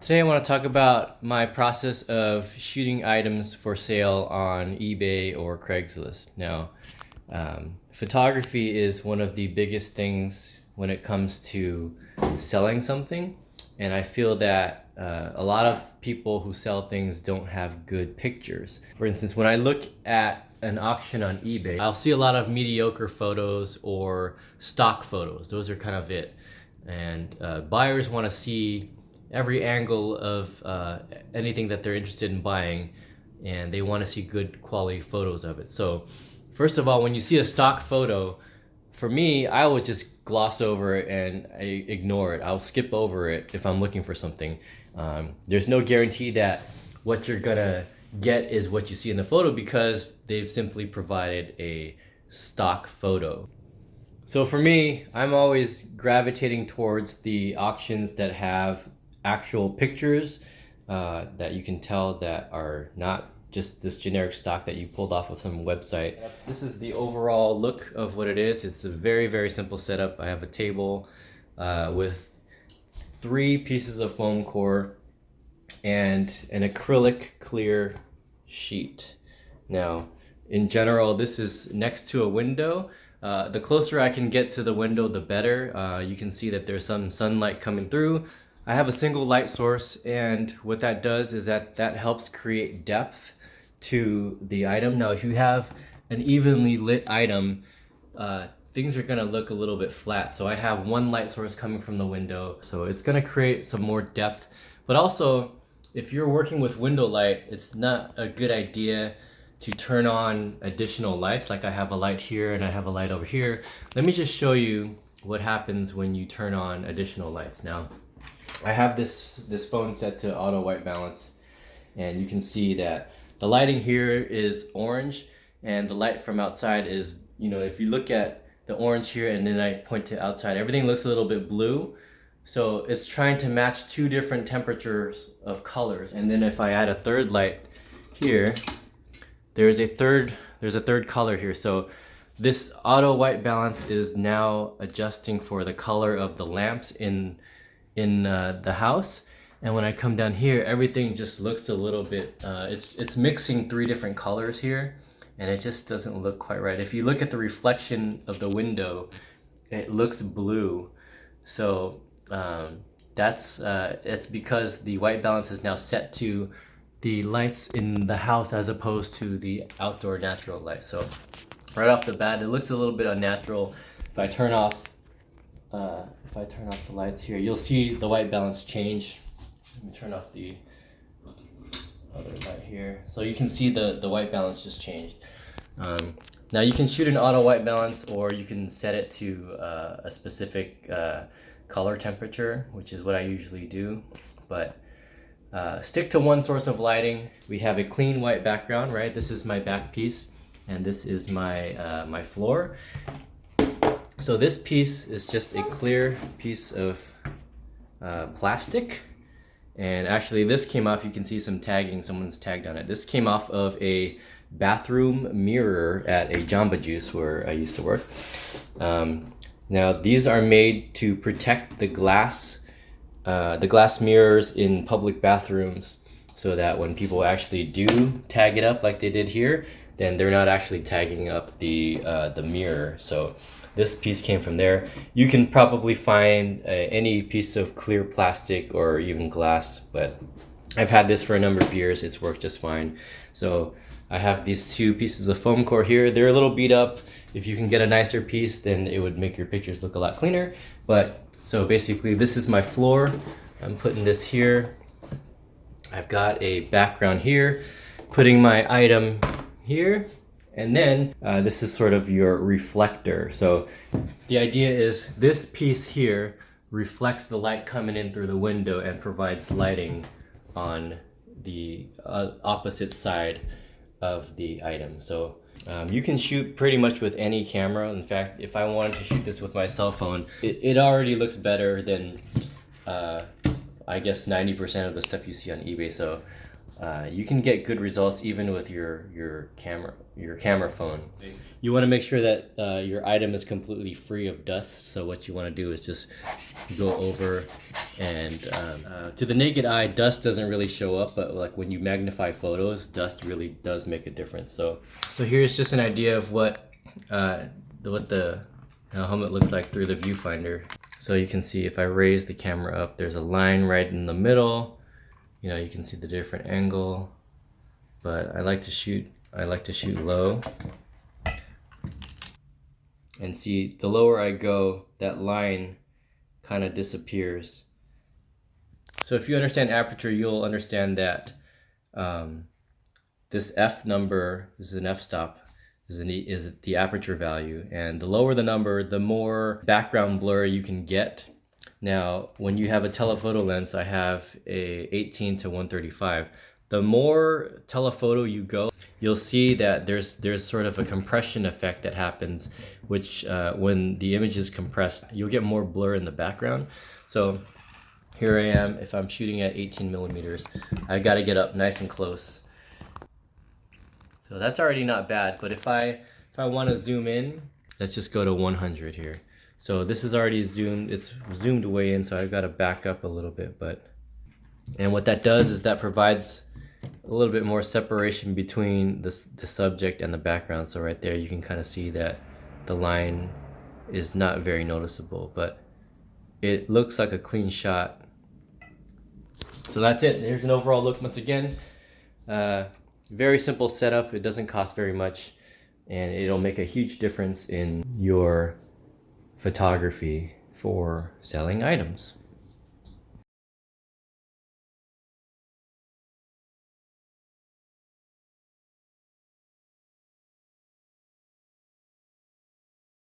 Today I want to talk about my process of shooting items for sale on eBay or Craigslist. Now, photography is one of the biggest things when it comes to selling something, and I feel that a lot of people who sell things don't have good pictures. For instance, when I look at an auction on eBay, I'll see a lot of mediocre photos or stock photos. Those are kind of it. And buyers want to see every angle of anything that they're interested in buying, and they want to see good quality photos of it. So first of all, when you see a stock photo, for me, I would just gloss over it and I ignore it. I'll skip over it if I'm looking for something. There's no guarantee that what you're gonna get is what you see in the photo because they've simply provided a stock photo. So for me, I'm always gravitating towards the auctions that have actual pictures that you can tell that are not just this generic stock that you pulled off of some website. This is the overall look of what it is. It's a very, very simple setup. I have a table with 3 pieces of foam core and an acrylic clear sheet. Now, in general, this is next to a window. The closer I can get to the window, the better. You can see that there's some sunlight coming through. I have a single light source, and what that does is that helps create depth to the item. Now, if you have an evenly lit item, things are gonna look a little bit flat. So I have one light source coming from the window, so it's gonna create some more depth. But also, if you're working with window light, it's not a good idea to turn on additional lights. Like I have a light here and I have a light over here. Let me just show you what happens when you turn on additional lights. Now, I have this phone set to auto white balance, and you can see that the lighting here is orange and the light from outside is, if you look at the orange here and then I point to outside, everything looks a little bit blue. So it's trying to match 2 different temperatures of colors. And then if I add a third light here, there's a third color here. So this auto white balance is now adjusting for the color of the lamps in the house. And when I come down here, everything just looks a little bit, it's mixing 3 different colors here, and it just doesn't look quite right. If you look at the reflection of the window, it looks blue. So it's because the white balance is now set to the lights in the house as opposed to the outdoor natural light. So right off the bat, it looks a little bit unnatural. If I turn off the lights here, you'll see the white balance change. Let me turn off the other light here. So you can see the white balance just changed. Now you can shoot an auto white balance, or you can set it to a specific color temperature, which is what I usually do. But stick to one source of lighting. We have a clean white background, right? This is my back piece, and this is my my floor. So this piece is just a clear piece of plastic, and actually this came off, you can see some tagging, someone's tagged on it. This came off of a bathroom mirror at a Jamba Juice where I used to work. Now these are made to protect the glass mirrors in public bathrooms, so that when people actually do tag it up like they did here, then they're not actually tagging up the mirror. So this piece came from there. You can probably find any piece of clear plastic or even glass, but I've had this for a number of years. It's worked just fine. So I have these 2 pieces of foam core here. They're a little beat up. If you can get a nicer piece, then it would make your pictures look a lot cleaner. But so basically this is my floor. I'm putting this here. I've got a background here, putting my item here. And then this is sort of your reflector. So the idea is this piece here reflects the light coming in through the window and provides lighting on the opposite side of the item. So you can shoot pretty much with any camera. In fact, if I wanted to shoot this with my cell phone, it already looks better than I guess 90% of the stuff you see on eBay. So you can get good results even with your camera phone. You want to make sure that your item is completely free of dust. So what you want to do is just go over and to the naked eye, dust doesn't really show up, but like when you magnify photos, dust really does make a difference. So here's just an idea of what the helmet looks like through the viewfinder. So you can see if I raise the camera up, there's a line right in the middle. You know, you can see the different angle, but I like to shoot low. And see, the lower I go, that line kind of disappears. So if you understand aperture, you'll understand that this f number, this is an f-stop, is the aperture value, and the lower the number, the more background blur you can get. Now, when you have a telephoto lens, I have a 18 to 135. The more telephoto you go, you'll see that there's sort of a compression effect that happens, which when the image is compressed, you'll get more blur in the background. So here I am, if I'm shooting at 18 millimeters, I've got to get up nice and close. So that's already not bad, but if I want to zoom in, let's just go to 100 here. So this is already zoomed, it's zoomed way in, so I've got to back up a little bit, and what that does is that provides a little bit more separation between the subject and the background. So right there you can kind of see that the line is not very noticeable, but it looks like a clean shot. So that's it. Here's an overall look once again. Very simple setup. It doesn't cost very much, and it'll make a huge difference in your photography for selling items.